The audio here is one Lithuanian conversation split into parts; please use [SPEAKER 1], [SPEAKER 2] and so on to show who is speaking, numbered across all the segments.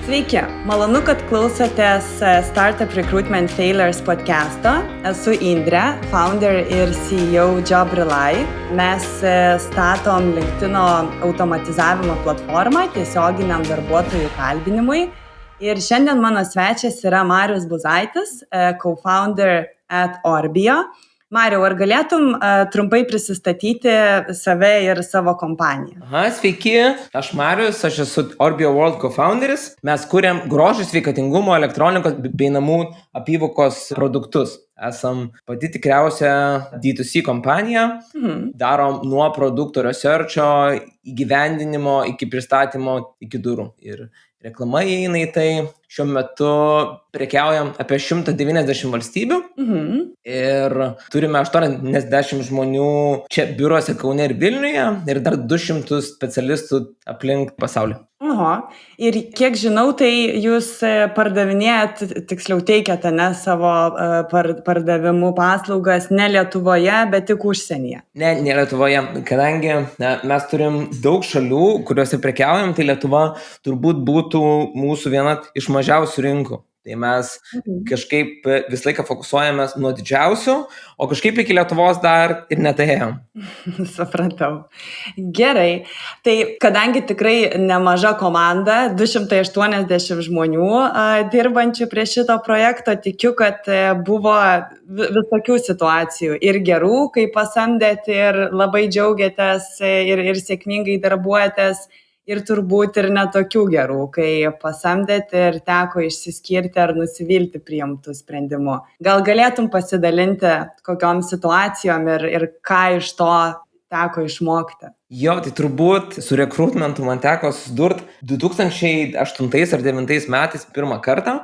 [SPEAKER 1] Sveiki, malonu, kad klausotės Startup Recruitment Failures podcast'o. Esu Indrė, founder ir CEO JobRely. Mes statom LinkedIn'o automatizavimo platformą tiesioginiam darbuotojų kalbinimui. Ir šiandien mano svečias yra Marius Buzaitis, co-founder at Orbio. Mariau, ar galėtum trumpai prisistatyti save ir savo kompaniją?
[SPEAKER 2] Sveiki, aš Marius, aš esu Orbio World co-founderis. Mes kuriam grožio, sveikatingumo, elektronikos bei namų apyvokos produktus. Esam pati tikriausia D2C kompanija. Darom nuo produkto researcho, įgyvendinimo, iki pristatymo, iki durų. Ir reklama įeina į tai. Šiuo metu prekiaujam apie 190 valstybių ir turime 80 žmonių čia biuruose Kaune ir Vilniuje ir dar 200 specialistų aplink pasaulį.
[SPEAKER 1] Ir kiek žinau, tai jūs pardavinėjat, tiksliau teikiate savo pardavimų paslaugas ne Lietuvoje, bet tik užsienyje.
[SPEAKER 2] Ne Lietuvoje, kadangi mes turim daug šalių, kuriuose prekiaujam, tai Lietuva turbūt būtų mūsų viena iš mažiausių rinkų. Tai mes kažkaip visą laiką fokusuojamės nuo didžiausių, o kažkaip iki Lietuvos dar ir netėjom.
[SPEAKER 1] Supratau. Gerai. Tai kadangi tikrai nemaža komanda, 280 žmonių dirbančių prie šito projekto, tikiu, kad buvo visokių situacijų ir gerų, kai pasamdėt ir labai džiaugiatės ir sėkmingai darbuojatės. Ir turbūt ir netokių gerų, kai pasamdėt ir teko išsiskirti ar nusivilti priimtų sprendimų. Gal galėtum pasidalinti kokiom situacijom ir ką iš to teko išmokti?
[SPEAKER 2] Jo, tai turbūt su rekrutmentu man teko susidurt 2008 ar 2009 metais pirmą kartą.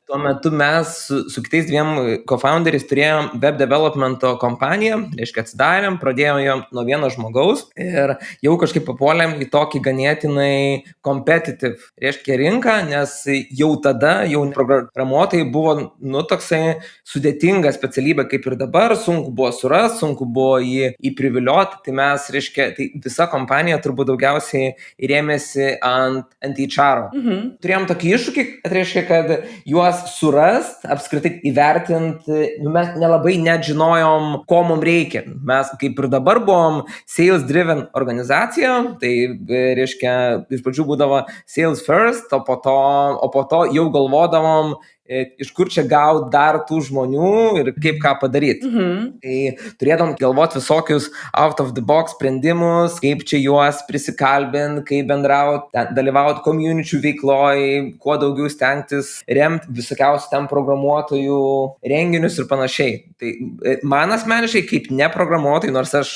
[SPEAKER 2] Tuo metu mes su kitais dviem co-founderiais turėjom web developmento kompaniją, reiškia atsidarėm, pradėjom jo nuo vieno žmogaus ir jau kažkaip papuolėm į tokį ganėtinai competitive, reiškia rinką, nes jau tada jau programuotojai buvo toksai sudėtinga specialybė kaip ir dabar, sunku buvo surasti, sunku buvo jį privilioti, tai mes, reiškia, tai visa kompanija turbūt daugiausiai rėmėsi ant HR. Turėjom tokį iššūkį, reiškia, kad juos surast, apskritai įvertint, mes nelabai net žinojom, ko mums reikia. Mes kaip ir dabar buvom sales driven organizacija, tai reiškia, iš pradžių būdavo sales first, o po to jau galvodavom, iš kur čia gaut dar tų žmonių ir kaip ką padaryti. Tai turėdom galvoti visokius out of the box sprendimus, kaip čia juos prisikalbint, kaip bendraut, dalyvaut community veikloj, kuo daugiau stengtis remti visokiausių ten programuotojų renginius ir panašiai. Tai man asmeniškai kaip ne programuotojai, nors aš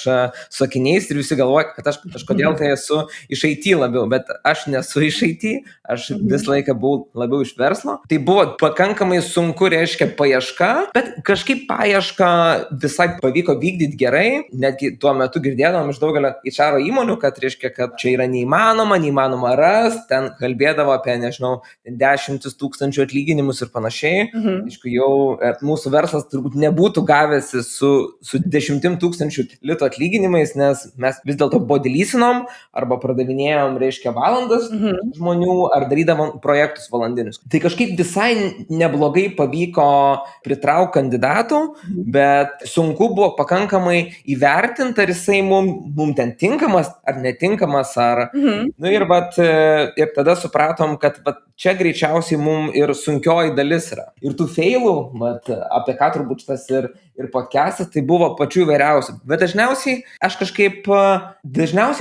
[SPEAKER 2] su akiniais ir visi galvoja, kad aš kažkodėl tai esu iš IT labiau, bet aš nesu iš IT, aš visą laiką buvau labiau iš verslo. Tai buvo pakankamai sunku, reiškia, paieška, bet kažkaip paiešką visai pavyko vykdyti gerai, netgi tuo metu girdėdavom iš daugelio HR įmonių, kad reiškia, kad čia yra neįmanoma rast, ten kalbėdavo apie, 10 000 atlyginimus ir panašiai. Aišku, jau mūsų verslas turbūt nebūtų gavęsi su 10 000 litų atlyginimais, nes mes vis dėlto bodylysinom arba pardavinėjom, reiškia, valandas žmonių ar darydavom projektus valandinius. Tai kažkaip visai neblogai pavyko pritraukti kandidatų, bet sunku buvo pakankamai įvertinti, ar jisai mum ten tinkamas ar netinkamas. Ir tada supratom, kad čia greičiausiai mum ir sunkioji dalis yra. Ir tų failų, apie ką turbūt tas ir podcastas, tai buvo pačių įvairiausių. Bet dažniausiai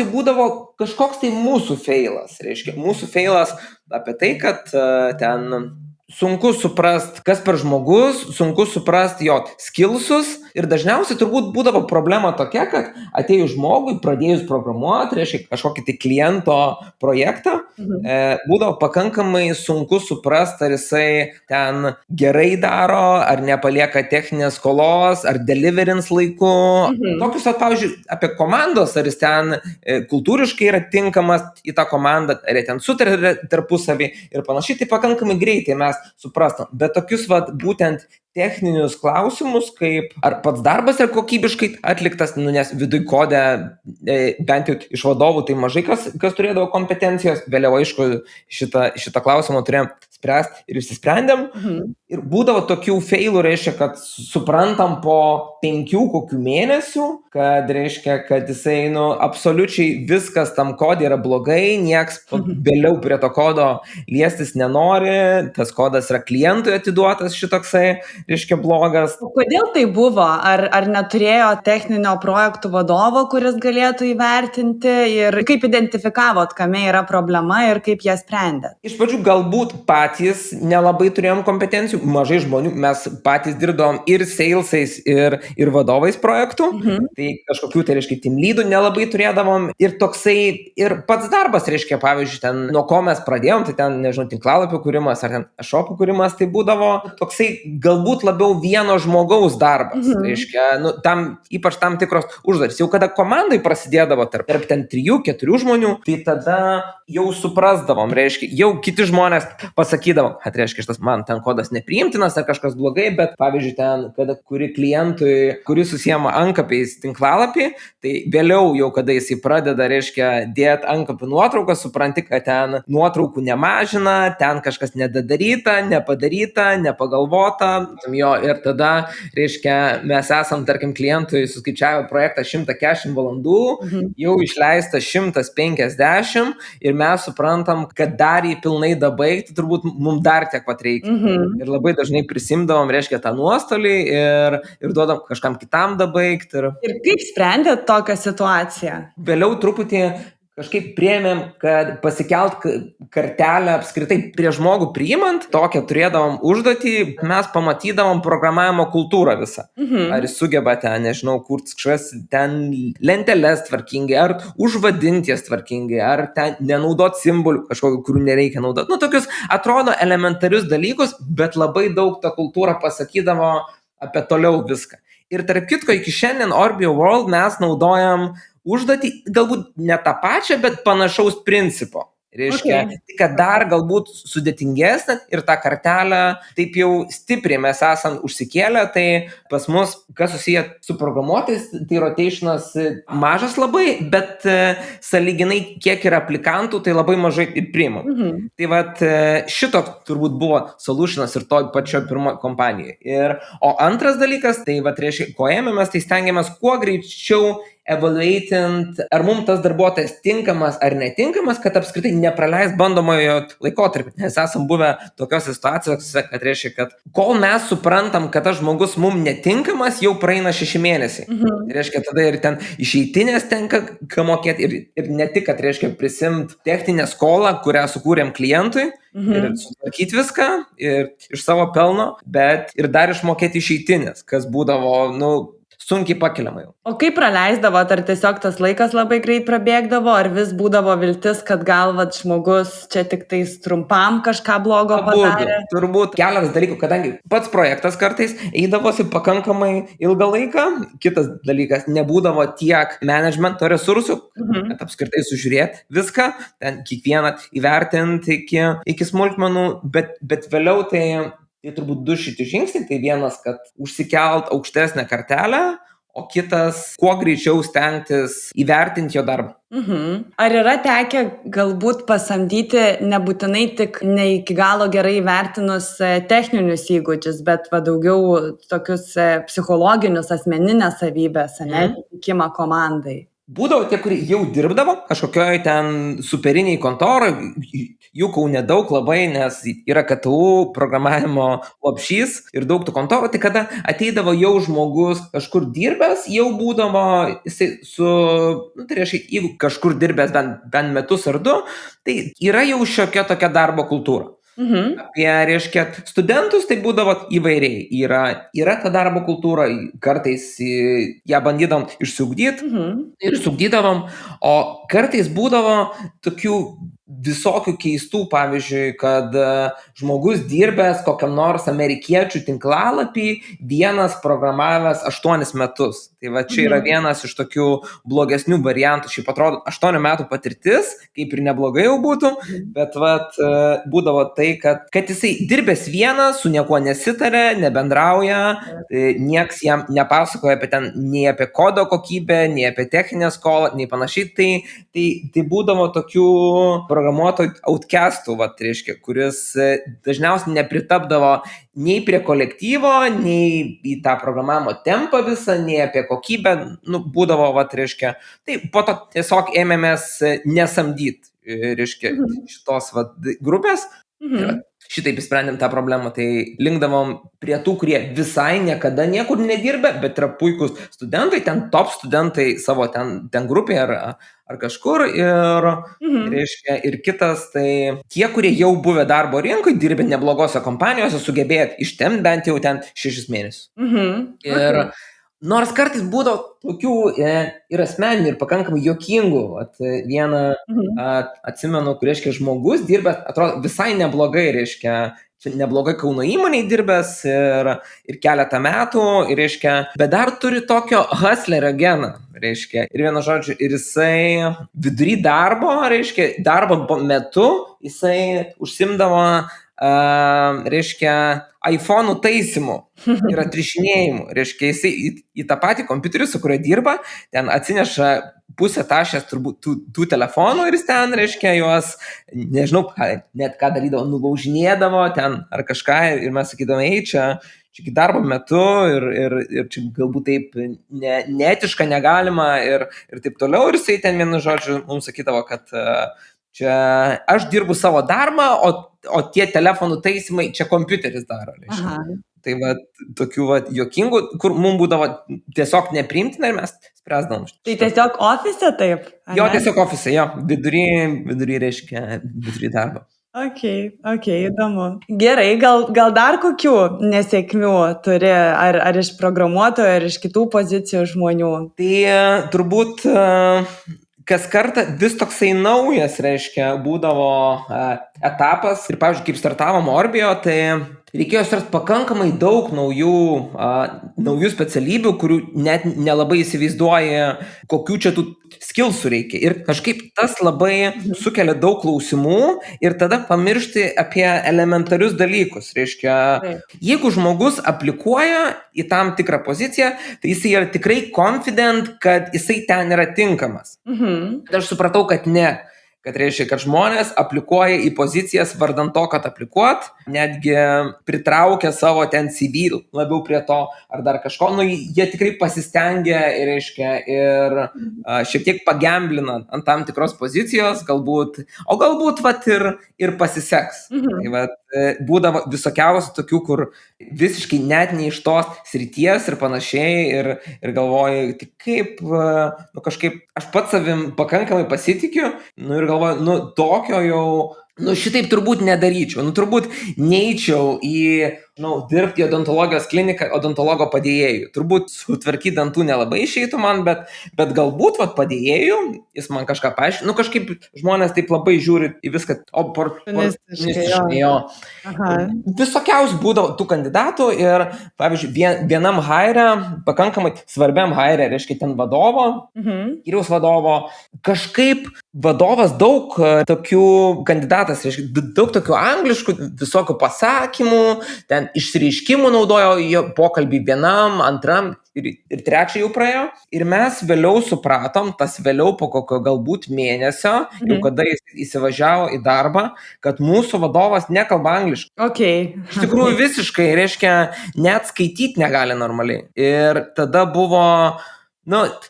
[SPEAKER 2] būdavo kažkoks tai mūsų failas. Reiškia, mūsų failas apie tai, kad ten sunku suprast, kas per žmogus, sunku suprast jo skillsus ir dažniausiai turbūt būdavo problema tokia, kad atėjus žmogui, pradėjus programuoti, reiškia kažkokį tai kliento projektą, būdavo pakankamai sunku suprast, ar jisai ten gerai daro, ar nepalieka techninės skolos, ar deliverins laiku. Tokius, pavyzdžiui, apie komandos, ar jis ten kultūriškai yra tinkamas į tą komandą, ar jie ten sutarė tarpusavį ir panašiai, tai pakankamai greitai mes suprastam. Bet tokius būtent techninius klausimus, kaip ar pats darbas yra kokybiškai atliktas, nes viduj kode, bent jau iš vadovų, tai mažai kas turėdavo kompetencijos, vėliau aišku šitą klausimą turėjom spręsti ir išsisprendėm. Ir būdavo tokių failų, reiškia, kad suprantam po 5 kokių mėnesių, kad reiškia, kad jisai, absoliučiai viskas tam kodė yra blogai, nieks vėliau prie to kodo liestis nenori, tas kodas yra klientui atiduotas šitoksai, reiškia, blogas.
[SPEAKER 1] Kodėl tai buvo? Ar neturėjo techninio projektų vadovo, kuris galėtų įvertinti ir kaip identifikavot, kame yra problema ir kaip ją sprendėt?
[SPEAKER 2] Iš pradžių galbūt patys nelabai turėjom kompetencijų, mažai žmonių, mes patys dirbdavom ir salesais, ir vadovais projektų, tai kažkokių, tai reiškia, team leadų nelabai turėdavom ir toksai, ir pats darbas, reiškia, pavyzdžiui, ten, nuo ko mes pradėjom, tai ten, nežinau, tinklalapių kūrimas ar ten shopų kūrimas, tai būdavo toksai galbūt labiau vieno žmogaus darbas, reiškia, ypač tam tikros užduotys. Jau kada komandai prasidėdavo tarp ten 3-4 žmonių, tai tada jau suprasdavom, reiškia, jau kiti žmonės pasakydavom, kad reiškia, šitas man ten kodas nepriimtinas ar kažkas blogai, bet pavyzdžiui, ten, kada kuri klientui, kuris susiema antkapiais tinklalapį, tai vėliau jau, kada jisai pradeda, reiškia, dėti antkapių nuotrauką, supranti, kad ten nuotraukų nemažina, ten kažkas nedadaryta, nepadaryta, nepagalvota, jo, ir tada, reiškia, mes esam, tarkim, klientui suskaičiavę projektą 140 valandų, jau išleista 150 ir mes suprantam, kad dar jį pilnai dabaigti, turbūt mums dar tiek pat reikia. Ir labai dažnai prisimdavom, reiškia, tą nuostolį ir duodam kažkam kitam dabaigti.
[SPEAKER 1] Ir kaip sprendėt tokią situaciją?
[SPEAKER 2] Vėliau truputį kažkaip priėmėm, kad pasikelt kartelę apskritai prie žmogų priimant, tokią turėdavom užduotį, mes pamatydavom programavimo kultūrą visą. Ar jis sugeba ten, nežinau, kurti kažkas ten lenteles tvarkingai, ar užvadinti jas tvarkingai, ar ten nenaudot simbolių kažkokių, kurių nereikia naudoti. Tokius atrodo elementarius dalykus, bet labai daug ta kultūra pasakydavo apie toliau viską. Ir tarp kitko, iki šiandien Orbio World mes naudojam užduotį, galbūt ne tą pačią, bet panašaus principo. Reiškia, kad dar galbūt sudėtingesnė ir tą kartelę taip jau stipriai mes esam užsikėlę, tai pas mus, kas susiję su programuotojais, tai rotationas mažas labai, bet sąlyginai kiek yra aplikantų, tai labai mažai ir priimam. Tai vat šito turbūt buvo solutionas ir toj pačioj pirmoji kompanijoje. O antras dalykas, tai vat reiškia, ko ėmėmės, tai stengiamės kuo greičiau evaluatint, ar mums tas darbuotojas tinkamas ar netinkamas, kad apskritai nepraleis bandomojo laikotarpį. Nes esam buvę tokiose situacijose, kad reiškia, kad kol mes suprantam, kad tas žmogus mums netinkamas, jau praeina 6 mėnesiai. Tai reiškia, tada ir ten išeitinės tenka mokėti ir ne tik, kad reiškia prisimt techninę skolą, kurią sukūrėm klientui, ir sutvarkyti viską ir iš savo pelno, bet ir dar išmokėti išeitinės, kas būdavo, sunkiai pakeliama jau.
[SPEAKER 1] O kaip praleisdavo, ar tiesiog tas laikas labai greit prabėgdavo, ar vis būdavo viltis, kad gal žmogus čia tik tais trumpam kažką blogo padarė?
[SPEAKER 2] Turbūt keletas dalykų, kadangi pats projektas kartais eidavosi pakankamai ilgą laiką, kitas dalykas, nebūdavo tiek managemento resursų, kad apskritai sužiūrėti viską, ten kiekvieną įvertinti iki smulkmenų, bet vėliau tai turbūt 2 šitie žingsniai, tai vienas, kad užsikelt aukštesnę kartelę, o kitas, kuo greičiau stengtis įvertinti jo darbą.
[SPEAKER 1] Ar yra tekę galbūt pasamdyti nebūtinai tik ne iki galo gerai įvertinus techninius įgūdžius, bet daugiau tokius psichologinius, asmeninės savybės, atitikimą komandai?
[SPEAKER 2] Būdavo tie, kurie jau dirbdavo kažkokioj ten superiniai kontoroj, jų Kaune daug labai, nes yra KTU programavimo lopšys ir daug tų kontorų, tai kada ateidavo jau žmogus kažkur dirbęs, jau būdavo jisai tai reiškia, jeigu kažkur dirbęs bent metus ar 2, tai yra jau šiokia tokia darbo kultūra. Apie, reiškia, studentus tai būdavo įvairiai. Yra ta darbo kultūra, kartais ją bandydavom išsiugdyti ir išsiugdydavom, o kartais būdavo tokių visokių keistų, pavyzdžiui, kad žmogus dirbęs kokiam nors amerikiečių tinklalapį, vienas programavęs 8 metus. Tai va čia yra vienas iš tokių blogesnių variantų. Šiaip atrodo, 8 metų patirtis, kaip ir neblogai jau būtų, bet vat, būdavo tai, kad jisai dirbęs vienas, su niekuo nesitarė, nebendrauja, nieks jam nepasakoja apie ten, nei apie kodo kokybę, nei apie techninę skolą, nei panašiai. Tai būdavo tokių programuotojų outcastų, reiškia, kuris dažniausiai nepritapdavo nei prie kolektyvo, nei į tą programavimo tempą visą, nei apie kokybę, būdavo, reiškia, tai po to tiesiog ėmėmės nesamdyti, reiškia, šitos grupės. Šitaip įsprendėm tą problemą, tai linkdavom prie tų, kurie visai niekada niekur nedirbė, bet yra puikūs studentai, ten top studentai savo ten grupėje ar kažkur ir, reiškia, ir kitas, tai tie, kurie jau buvę darbo rinkai, dirbė neblogose kompanijose, sugebėjo ištemti bent jau ten 6 mėnesius. Ir nors kartais būdavo tokių ir asmeninių, ir pakankamai juokingų. Vieną atsimenu, kur, reiškia, žmogus dirbęs, atrodo, visai neblogai, reiškia, neblogai Kauno įmonėje dirbęs ir keletą metų, ir, reiškia, bet dar turi tokio hustlerio geną, reiškia, ir vienu žodžiu, ir jisai vidury darbo, reiškia, darbo metu jisai užsimdavo, reiškia, iPhone'ų taisymu ir atrišinėjimu, reiškia, jisai į tą patį kompiuterį, su kuriuo dirba, ten atsineša pusę tašės turbūt tų telefonų ir jis ten, reiškia, juos, nežinau, net ką darydavo, nulaužinėdavo ten ar kažką ir mes sakydavome, čia darbo metu ir čia galbūt taip neetiška, negalima ir taip toliau, ir jisai ten vienu žodžiu mums sakydavo, kad čia aš dirbu savo darbą, o tie telefonų taisymai čia kompiuteris daro, reiškia. Tai va, tokių va juokingų, kur mums būdavo tiesiog nepriimtina ir mes spręsdavom.
[SPEAKER 1] Tai tiesiog ofise taip?
[SPEAKER 2] Jo, tiesiog ofise, jo, vidury, reiškia, vidury darbo.
[SPEAKER 1] Ok, įdomu. Gerai, gal dar kokių nesėkmių turi, ar iš programuotojų, ar iš kitų pozicijų žmonių?
[SPEAKER 2] Tai turbūt kas kartą vis toksai naujas, reiškia, būdavo etapas. Ir, pavyzdžiui, kaip startavom Orbio, tai reikėjo surasti pakankamai daug naujų specialybių, kurių net nelabai įsivaizduoja, kokių čia tų skillsų reikia. Ir kažkaip tas labai sukelia daug klausimų ir tada pamiršti apie elementarius dalykus. Reiškia, jeigu žmogus aplikuoja į tam tikrą poziciją, tai jisai yra tikrai confident, kad jisai ten yra tinkamas. Aš supratau, kad ne. Kad reiškia, kad žmonės aplikuoja į pozicijas vardan to, kad aplikuot, netgi pritraukia savo ten CV labiau prie to ar dar kažko, jie tikrai pasistengia ir, reiškia, ir šiek tiek pagemblina ant tam tikros pozicijos, galbūt vat ir pasiseks. Tai vat, būdavo visokiausių tokių, kur visiškai net ne iš tos srities ir panašiai ir galvoju, tai kaip, kažkaip aš pats savim pakankamai pasitikiu, ir galvoju, tokio jau, šitaip turbūt nedaryčiau, turbūt neičiau į, dirbti į odontologijos kliniką odontologo padėjėjų. Turbūt sutvarkyti dantų nelabai išeitų man, bet galbūt padėjėjų, jis man kažką paaiškina, kažkaip žmonės taip labai žiūri į viską, oportunistiškai, jo. Visokiausių būdavo tų kandidatų ir, pavyzdžiui, vienam haire, pakankamai svarbiam haire, reiškia ten vadovo, skyriaus vadovo, kažkaip vadovas daug tokių kandidatas, reiškia, daug tokių angliškų visokių pasakymų, ten išsireiškimų naudojo jo pokalbį vienam, antram ir trečią jau praėjo. Ir mes vėliau supratom, tas vėliau po kokio galbūt mėnesio, jau kada jis įsivažiavo į darbą, kad mūsų vadovas nekalba angliškai. Iš tikrųjų visiškai, reiškia, net skaityti negali normaliai. Ir tada buvo,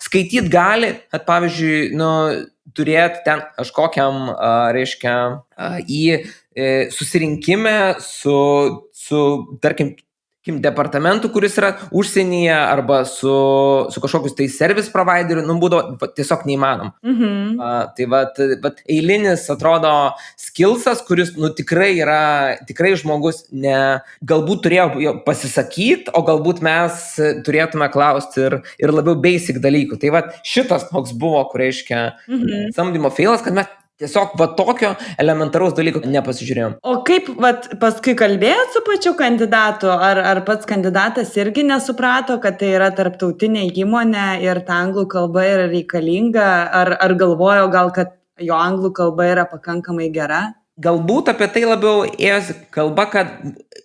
[SPEAKER 2] skaityti gali, kad pavyzdžiui, turėti ten kažkokiam, reiškia, į susirinkime su tarkim, departamentu, kuris yra užsienyje arba su kažkokius tai service provideriu, būdavo tiesiog neįmanom. Tai vat eilinis, atrodo, skillsas, kuris, tikrai žmogus galbūt turėjo pasisakyti, o galbūt mes turėtume klausti ir labiau basic dalykų. Tai vat šitas toks buvo, kur reiškia samdymo failas, kad mes tiesiog va tokio elementaraus dalyko nepasižiūrėjom.
[SPEAKER 1] O kaip paskui kalbėjot su pačiu kandidatu, ar pats kandidatas irgi nesuprato, kad tai yra tarptautinė įmonė ir ta anglų kalba yra reikalinga, ar galvojo gal, kad jo anglų kalba yra pakankamai gera?
[SPEAKER 2] Galbūt apie tai labiau ėjosi kalba, kad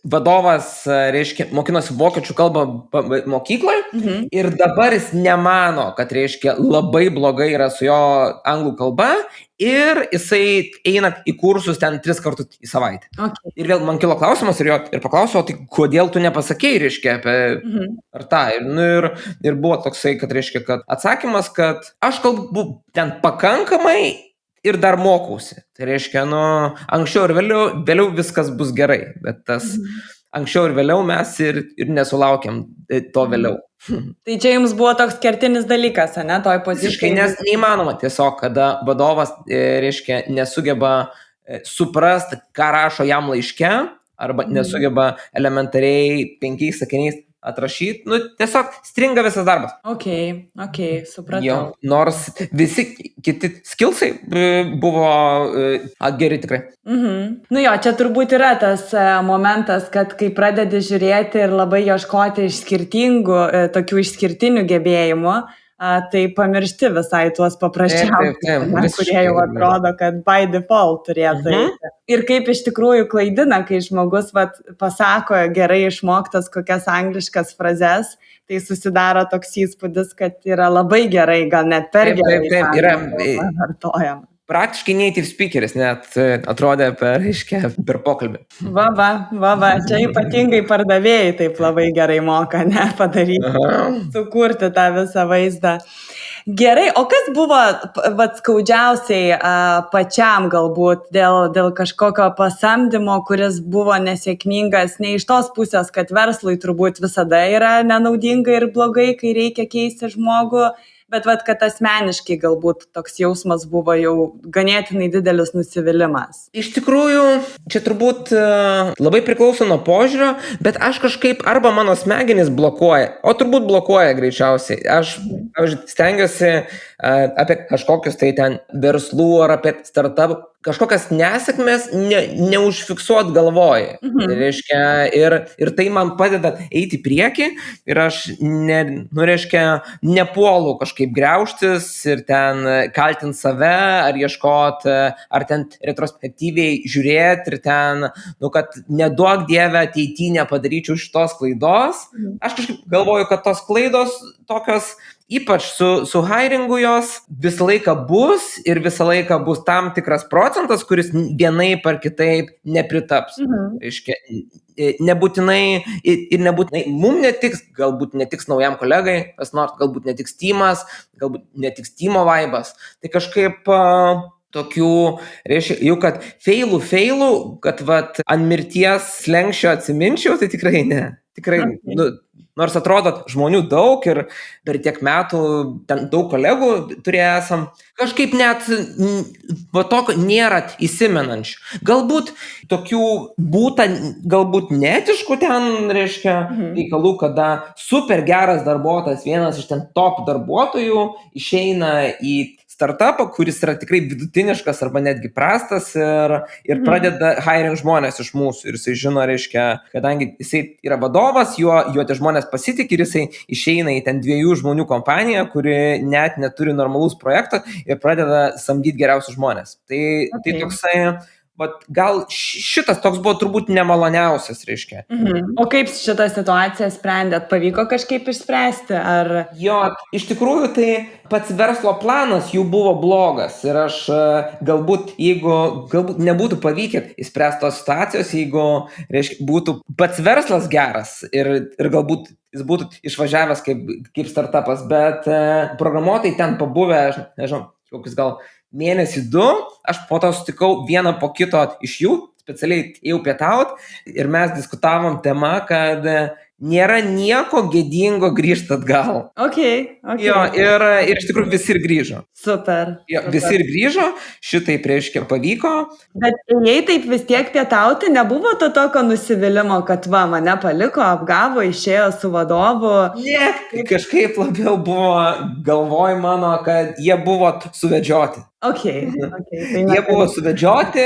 [SPEAKER 2] vadovas, reiškia, mokinosi vokiečių kalbą mokykloje ir dabar jis nemano, kad, reiškia, labai blogai yra su jo anglų kalba ir jisai eina į kursus ten 3 kartus į savaitę.
[SPEAKER 1] Okay.
[SPEAKER 2] Ir vėl man kilo klausimas ir paklausiau, tai kodėl tu nepasakei, reiškia, apie ar tą. Ir buvo toksai, kad, reiškia, kad atsakymas, kad aš kalbu ten pakankamai ir dar mokausi. Tai reiškia, anksčiau ir vėliau viskas bus gerai, bet tas anksčiau ir vėliau mes ir nesulaukėm to vėliau.
[SPEAKER 1] Tai čia jums buvo toks kertinis dalykas, ne, toj pozicijoje?
[SPEAKER 2] Nes neįmanoma tiesiog, kada vadovas, reiškia, nesugeba suprasti, ką rašo jam laiške, arba nesugeba elementariai 5 sakiniais atrašyti, tiesiog stringa visas darbas.
[SPEAKER 1] Okay, supratau.
[SPEAKER 2] Jo, nors visi kiti skillsai buvo geri tikrai.
[SPEAKER 1] Čia turbūt yra tas momentas, kad kai pradedi žiūrėti ir labai ieškoti tokių išskirtinių gebėjimų, tai pamiršti visai tuos paprasčiausius, kurie jau atrodo, kad by default turėtų eiti. Ir kaip iš tikrųjų klaidina, kai žmogus pasako gerai išmoktas kokias angliškas frazes, tai susidaro toks įspūdis, kad yra labai gerai, gal net per gerai vartojama.
[SPEAKER 2] Praktiškai native speakeris net atrodė per pokalbį.
[SPEAKER 1] Va, čia ypatingai pardavėjai taip labai gerai moka, padaryti, sukurti tą visą vaizdą. Gerai, o kas buvo skaudžiausiai pačiam galbūt dėl kažkokio pasamdymo, kuris buvo nesėkmingas, ne iš tos pusės, kad verslui turbūt visada yra nenaudinga ir blogai, kai reikia keisti žmogų, bet kad asmeniškai galbūt toks jausmas buvo jau ganėtinai didelis nusivylimas.
[SPEAKER 2] Iš tikrųjų, čia turbūt labai priklauso nuo požiūrio, bet aš kažkaip arba mano smegenys blokuoja, o turbūt blokuoja greičiausiai. Aš stengiuosi apie kažkokius tai ten verslų ar apie startup, kažkokias nesėkmės neužfiksuot galvoj. Tai reiškia, ir tai man padeda eiti į priekį ir aš nepuolu kažkaip griaužtis ir ten kaltinti save ar ieškot, ar ten retrospektyviai žiūrėti ir ten, kad neduok dieve ateityje nepadaryčiau šitos klaidos. Aš kažkaip galvoju, kad tos klaidos tokios, ypač su hiringu jos visą laiką bus ir visą laiką bus tam tikras procentas, kuris vienaip ar kitaip nepritaps. Reiškia, nebūtinai mums netiks, galbūt netiks naujam kolegai, galbūt netiks teamas, galbūt netiks teamo vaibas. Tai kažkaip tokių, reiškia, jau kad failų, kad ant mirties slenksčio atsiminčiau, tai tikrai ne. Tikrai, nors atrodo žmonių daug ir per tiek metų ten daug kolegų turėjom, kažkaip net tokio nėra įsimenančių. Galbūt tokių būta, galbūt netiškų ten, reiškia, reikalų, kada super geras darbuotojas, vienas iš ten top darbuotojų išeina į startupą, kuris yra tikrai vidutiniškas arba netgi prastas ir pradeda hiring žmonės iš mūsų. Ir jisai žino, reiškia, kadangi jisai yra vadovas, juo tie žmonės pasitikė ir jisai išeina į ten 2 žmonių kompaniją, kuri net neturi normalus projekto ir pradeda samdyti geriausius žmonės. Tai toksai, gal šitas toks buvo turbūt nemaloniausias, reiškia.
[SPEAKER 1] O kaip šitą situaciją sprendėt? Pavyko kažkaip išspręsti?
[SPEAKER 2] Jo, iš tikrųjų tai pats verslo planas jų buvo blogas ir aš galbūt nebūtų pavykę išspręsti tos situacijos, jeigu, reiškia, būtų pats verslas geras ir galbūt jis būtų išvažiavęs kaip startupas, bet programuotojai ten pabuvę, nežinau, kokius gal mėnesį 2, aš po to sutikau vieną po kito iš jų, specialiai ėjau pietaut ir mes diskutavom tema, kad nėra nieko gėdingo grįžti atgal.
[SPEAKER 1] Okay.
[SPEAKER 2] Jo, ir iš tikrųjų visi ir grįžo.
[SPEAKER 1] Super.
[SPEAKER 2] Jo, visi ir grįžo, šitai reiškia pavyko.
[SPEAKER 1] Bet jei taip vis tiek pietauti, nebuvo to tokio nusivylimo, kad mane paliko, apgavo, išėjo su vadovu?
[SPEAKER 2] Ne, kažkaip labiau buvo galvoj mano, kad jie buvo suvedžioti.
[SPEAKER 1] Okay, tai
[SPEAKER 2] Jie buvo suvedžioti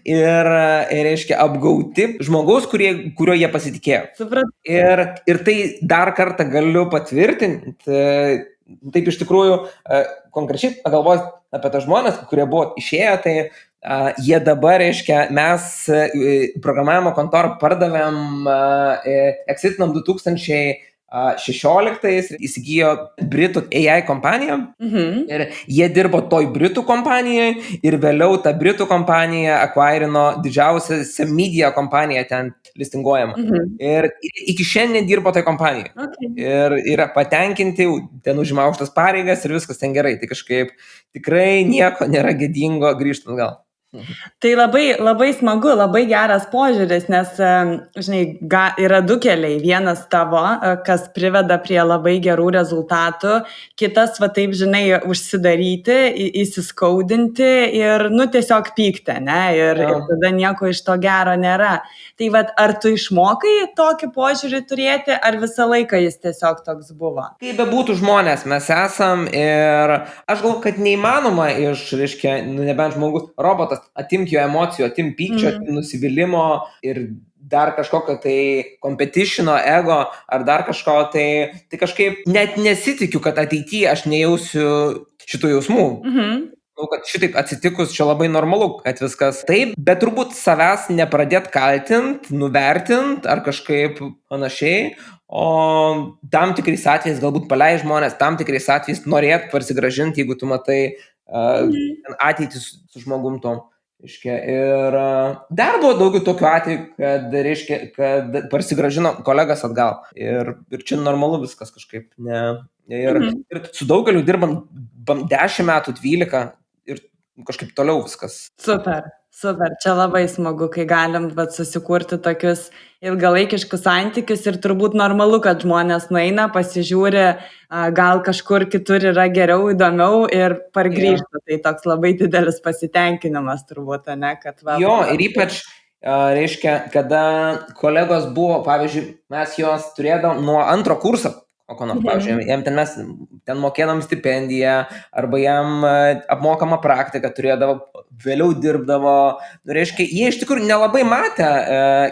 [SPEAKER 2] reiškia, apgauti žmogaus, kurio jie pasitikėjo.
[SPEAKER 1] Supratau.
[SPEAKER 2] Ir tai dar kartą galiu patvirtinti, taip iš tikrųjų, konkrečiai pagalvojant apie tą žmonės, kurie buvo išėję, tai jie dabar, reiškia, mes programavimo kontorą pardavėm, exitinam 2016 įsigijo Britų AI kompaniją ir jie dirbo toj Britų kompanijoje ir vėliau ta Britų kompanija acquirino didžiausią media kompaniją ten listinguojama. Ir iki šiandien dirbo toj kompanijoje. Ir yra patenkinti, ten užima aukštas pareigas ir viskas ten gerai. Tai kažkaip tikrai nieko nėra gėdingo grįžtant gal.
[SPEAKER 1] Tai labai smagu, labai geras požiūris, nes, žinai, yra du keliai. Vienas tavo, kas priveda prie labai gerų rezultatų, kitas, va taip, žinai, užsidaryti, įsiskaudinti ir, tiesiog pykti, ne? Ir tada nieko iš to gero nėra. Tai va, ar tu išmokai tokį požiūrį turėti, ar visą laiką jis tiesiog toks buvo?
[SPEAKER 2] Kaip bebūtų žmonės, mes esam ir aš galvoju, kad neįmanoma reiškia, nebent žmogus, robotas, atimti jo emocijų, atimti pykčio, atimti nusivylimų ir dar kažkokio tai competitiono, ego ar dar kažko, tai kažkaip net nesitikiu, kad ateityje aš nejausiu šitų jausmų. Kad šitaip atsitikus čia labai normalu, kad viskas taip, bet turbūt savęs nepradėt kaltint, nuvertint ar kažkaip panašiai, o tam tikrais atvejais galbūt paleis žmonės, tam tikrais atvejais norėt parsigrąžinti, jeigu tu matai ateitį su žmogum tom. Ir dar buvo daugiau tokių atvejų, kad parsigrąžino kolegas atgal. Ir čia normalu viskas kažkaip. Ir su daugeliu dirbam 10 metų, 12 ir kažkaip toliau viskas.
[SPEAKER 1] Super. Čia labai smagu, kai galim susikurti tokius ilgalaikiškus santykius ir turbūt normalu, kad žmonės nueina, pasižiūri, gal kažkur kitur yra geriau, įdomiau ir pargrįžta. Tai toks labai didelis pasitenkinimas turbūt, ne?
[SPEAKER 2] Jo, ir ypač, reiškia, kada kolegos buvo, pavyzdžiui, mes juos turėdavom nuo antro kurso, pavyzdžiui, jam mes ten mokėdam stipendiją, arba jam apmokamą praktiką turėdavo, vėliau dirbdavo, reiškia, jie iš tikrųjų nelabai matė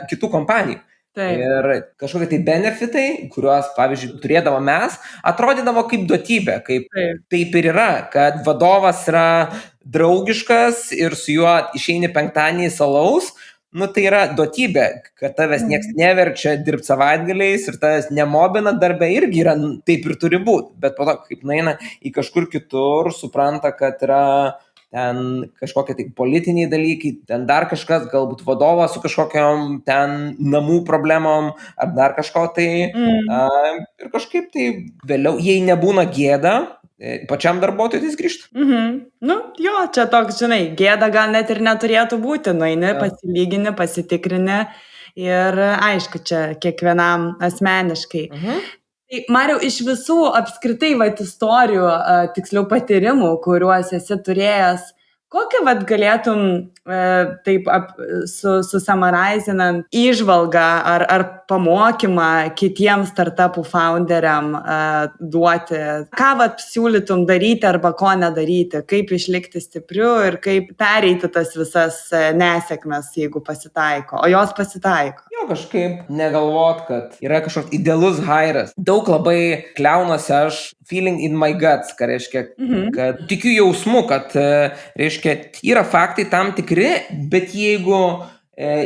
[SPEAKER 2] kitų kompanijų. Ir kažkokie tai benefitai, kuriuos, pavyzdžiui, turėdavo mes, atrodydavo kaip duotybė, kaip taip ir yra, kad vadovas yra draugiškas ir su juo išeini penktadienį salaus, tai yra duotybė, kad tavęs nieks neverčia dirbti savaitgaliais ir tavęs nemobina darbe, irgi yra, taip ir turi būti, bet po to, kaip nueina į kažkur kitur, supranta, kad yra ten kažkokie tai politiniai dalykai, ten dar kažkas, galbūt vadovas su kažkokiom ten namų problemom, ar dar kažko tai, ir kažkaip tai vėliau, jei nebūna gėda, pačiam darbuotojui jis grįžta.
[SPEAKER 1] Jo, čia toks, žinai, gėda gal net ir neturėtų būti, nueini, pasilygini, pasitikrini ir aišku, čia kiekvienam asmeniškai. Tai, Mariau, iš visų apskritai istorijų, tiksliau patyrimų, kuriuos esi turėjęs, kokią galėtum taip susamarizinant įžvalgą ar pamokymą kitiems startupų founderiam duoti? Ką siūlytum daryti arba ko nedaryti? Kaip išlikti stipriu ir kaip pereiti tas visas nesėkmes, jeigu pasitaiko? O jos pasitaiko.
[SPEAKER 2] Jo, kažkaip negalvot, kad yra kažkoks idealus hairas. Daug labai kliaunuosi aš feeling in my guts, ką reiškia, kad tikiu jausmu, kad reiškia, yra faktai tam tikri, bet jeigu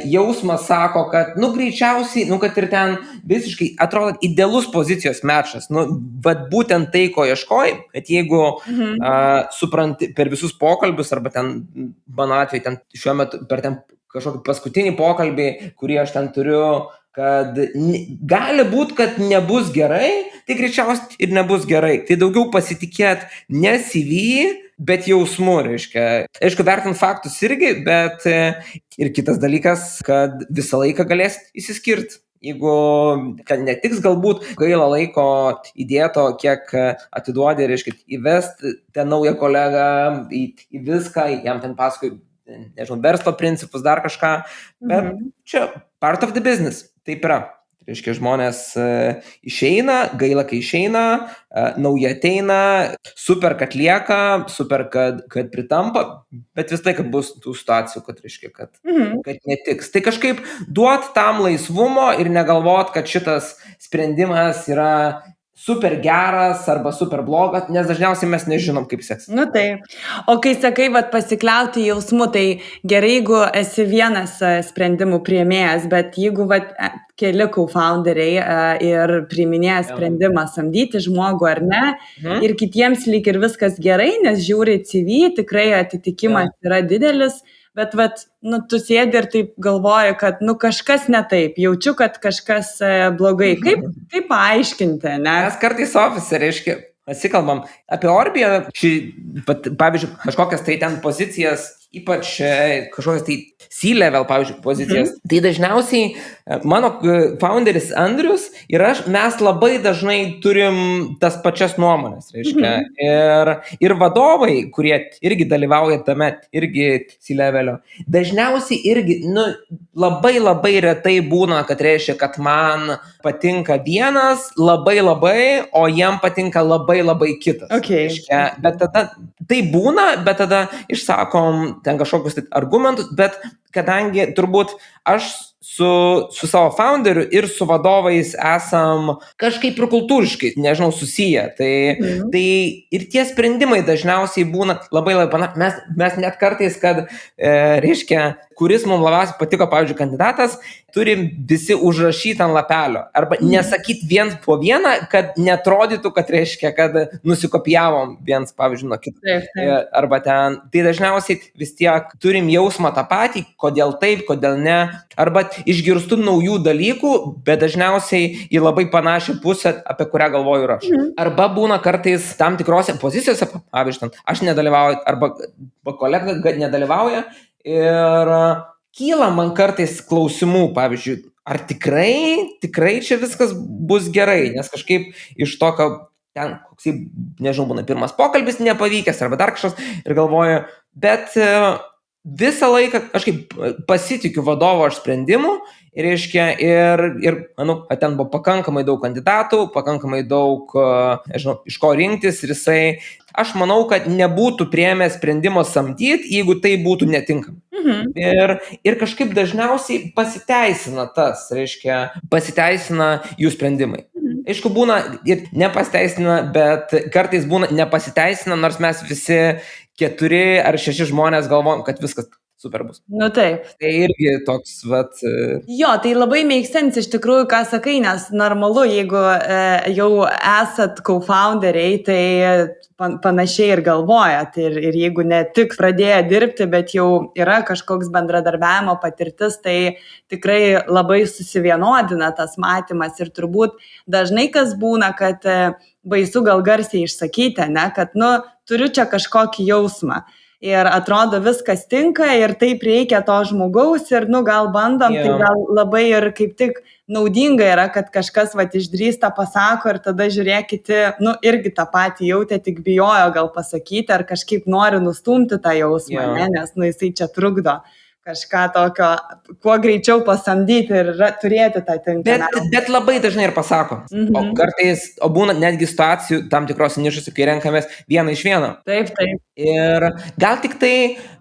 [SPEAKER 2] jausmas sako, kad, greičiausiai, kad ir ten visiškai atrodo idealus pozicijos mečas, būtent tai, ko ieškojai, bet jeigu supranti per visus pokalbius, arba ten, mano atveju, ten šiuo metu per ten kažkokį paskutinį pokalbį, kurį aš ten turiu, kad gali būti, kad nebus gerai, tai greičiausiai ir nebus gerai. Tai daugiau pasitikėt ne CV, bet jausmu, reiškia. Aišku, vertint faktus irgi, bet ir kitas dalykas, kad visą laiką galės įsiskirti. Jeigu netiks galbūt gaila laiko įdėto, kiek atiduodi, reiškia, įvesti ten naują kolegą į viską, jam ten paskui, nežinau, verslo principus, dar kažką, bet čia part of the business, taip yra. Reiškia, žmonės išeina, gaila, kai išeina, nauja ateina, super, kad lieka, super, kad pritampa, bet vis tai, kad bus tų situacijų, kad reiškia, kad netiks. Tai kažkaip duot tam laisvumo ir negalvot, kad šitas sprendimas yra super geras arba super blogas, nes dažniausiai mes nežinom, kaip seksis.
[SPEAKER 1] Nu tai. O kai sakai, pasikliauti jausmu, tai gerai, jeigu esi vienas sprendimų priėmėjas, bet jeigu keli co-founderiai ir priiminėja sprendimą samdyti žmogų ar ne, ir kitiems lyg ir viskas gerai, nes žiūri CV, tikrai atitikimas yra didelis, bet tu sėdi ir taip galvoji, kad kažkas ne taip, jaučiu, kad kažkas blogai. Kaip paaiškinti, ne?
[SPEAKER 2] Mes kartais ofise, reiškia, pasikalbam apie Orbiją, pavyzdžiui, kažkokias tai ten pozicijas, ypač kažkokias tai C-level, pavyzdžiui, pozicijas. Tai dažniausiai mano founderis Andrius ir aš, mes labai dažnai turim tas pačias nuomonės, reiškia. Ir vadovai, kurie irgi dalyvauja tame, irgi C-levelio, dažniausiai irgi, labai labai retai būna, kad reiškia, kad man patinka vienas labai, o jiem patinka labai kitas.
[SPEAKER 1] Okay.
[SPEAKER 2] Reiškia, bet tada tai būna, bet tada išsakom ten kažkokius argumentus, bet kadangi turbūt aš su savo founderiu ir su vadovais esam kažkaip ir kultūriškai, nežinau, susiję. Tai ir tie sprendimai dažniausiai būna labai panašūs. Mes net kartais, kad, reiškia, kuris mums labiausiai patiko, pavyzdžiui, kandidatas, turim visi užrašyti ant lapelio. Arba nesakyti viens po vieną, kad netrodytų, kad reiškia, kad nusikopijavom viens, pavyzdžiui, nuo kito. Arba ten. Tai dažniausiai vis tiek turim jausmą tą patį, kodėl taip, kodėl ne. Arba išgirstu naujų dalykų, bet dažniausiai į labai panašią pusę, apie kurią galvoju ir aš. Arba būna kartais tam tikrose pozicijose, pavyzdžiui, aš nedalyvauju, arba kolega nedalyvauja. Ir kyla man kartais klausimų, pavyzdžiui, ar tikrai čia viskas bus gerai, nes kažkaip iš to, kad ten, koksai, nežinau, būna pirmas pokalbis nepavykęs arba dar kažkas ir galvoju, bet visą laiką kažkaip pasitikiu vadovo aš sprendimu ir, reiškia, ir manau, kad ten buvo pakankamai daug kandidatų, pakankamai daug, nežinau, iš ko rinktis ir jisai, aš manau, kad nebūtų priėmęs sprendimo samdyti, jeigu tai būtų netinkama. Ir kažkaip dažniausiai pasiteisina tas, reiškia, pasiteisina jų sprendimai. Aišku, būna ir nepasiteisina, bet kartais būna nepasiteisina, nors mes visi 4 ar 6 žmonės galvojam, kad viskas super bus.
[SPEAKER 1] Taip.
[SPEAKER 2] Tai irgi toks,
[SPEAKER 1] Jo, tai labai make sense iš tikrųjų, ką sakai, nes normalu, jeigu jau esat co-founderiai, tai panašiai ir galvojat. Ir jeigu ne tik pradėję dirbti, bet jau yra kažkoks bendradarbiavimo patirtis, tai tikrai labai susivienodina tas matymas. Ir turbūt dažnai kas būna, kad baisu gal garsiai išsakyti, ne, kad, turiu čia kažkokį jausmą. Ir atrodo viskas tinka ir taip reikia to žmogaus ir, gal bandom, tai gal labai ir kaip tik naudinga yra, kad kažkas išdrįsta pasako ir tada žiūrėkite, irgi tą patį jautė, tik bijojo gal pasakyti ar kažkaip nori nustumti tą jausmą, nes jisai čia trukdo kažką tokio, kuo greičiau pasamdyti ir turėti tą tinkamą.
[SPEAKER 2] Bet labai dažnai ir pasako. O kartais, būna netgi situacijų tam tikros nišose, kai renkamės vieną iš vieno.
[SPEAKER 1] Taip.
[SPEAKER 2] Ir gal tik tai,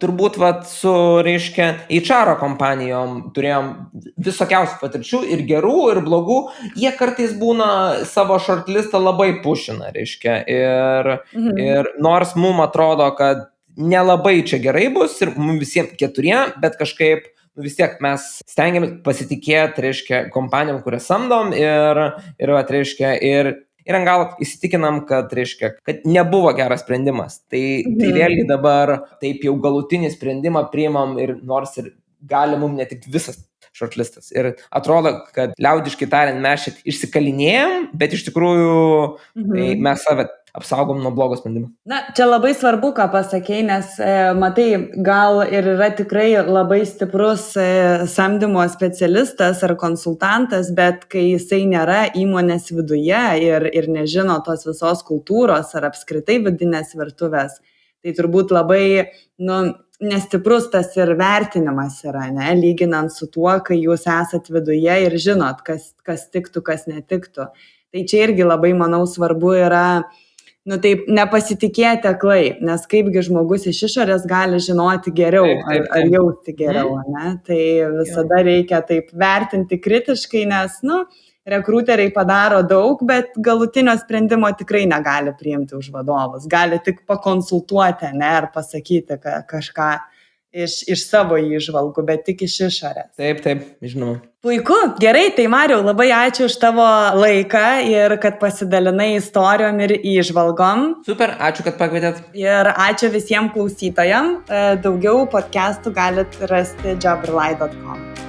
[SPEAKER 2] turbūt, su, reiškia, HR kompanijom turėjom visokiausių patirčių ir gerų, ir blogų. Jie kartais būna savo shortlistą labai pušina, reiškia. Ir nors mums atrodo, kad nelabai čia gerai bus ir mums visiems 4, bet kažkaip vis tiek mes stengiamės pasitikėti, reiškia, kompanijom, kurias samdom ir reiškia, ir ant galo įsitikinam, kad, reiškia, kad nebuvo geras sprendimas. Tai vėlgi dabar taip jau galutinį sprendimą priimam ir nors ir gali mums netikti visas shortlistas. Ir atrodo, kad liaudiškai tariant mes šit išsikalinėjom, bet iš tikrųjų tai mes save apsaugom nuo blogo sprendimo.
[SPEAKER 1] Čia labai svarbu, ką pasakei, nes matai, gal ir yra tikrai labai stiprus samdymo specialistas ar konsultantas, bet kai jisai nėra įmonės viduje ir nežino tos visos kultūros ar apskritai vidinės virtuvės, tai turbūt labai, nestiprus tas ir vertinimas yra, ne, lyginant su tuo, kai jūs esat viduje ir žinot, kas tiktų, kas netiktų. Tai čia irgi labai, manau, svarbu yra, taip, nepasitikėti aklai, nes kaipgi žmogus iš išorės gali žinoti geriau, ar jausti geriau, ne? Tai visada reikia taip vertinti kritiškai, nes, rekruteriai padaro daug, bet galutinio sprendimo tikrai negali priimti už vadovus. Gali tik pakonsultuoti, ne, ar pasakyti kažką iš savo įžvalgų, bet tik iš išorės.
[SPEAKER 2] Taip, žinoma.
[SPEAKER 1] Puiku, gerai, tai Mariau, labai ačiū už tavo laiką ir kad pasidalinai istorijom ir įžvalgom.
[SPEAKER 2] Super, ačiū, kad pakvietėt.
[SPEAKER 1] Ir ačiū visiems klausytojams. Daugiau podcastų galit rasti jobrly.com.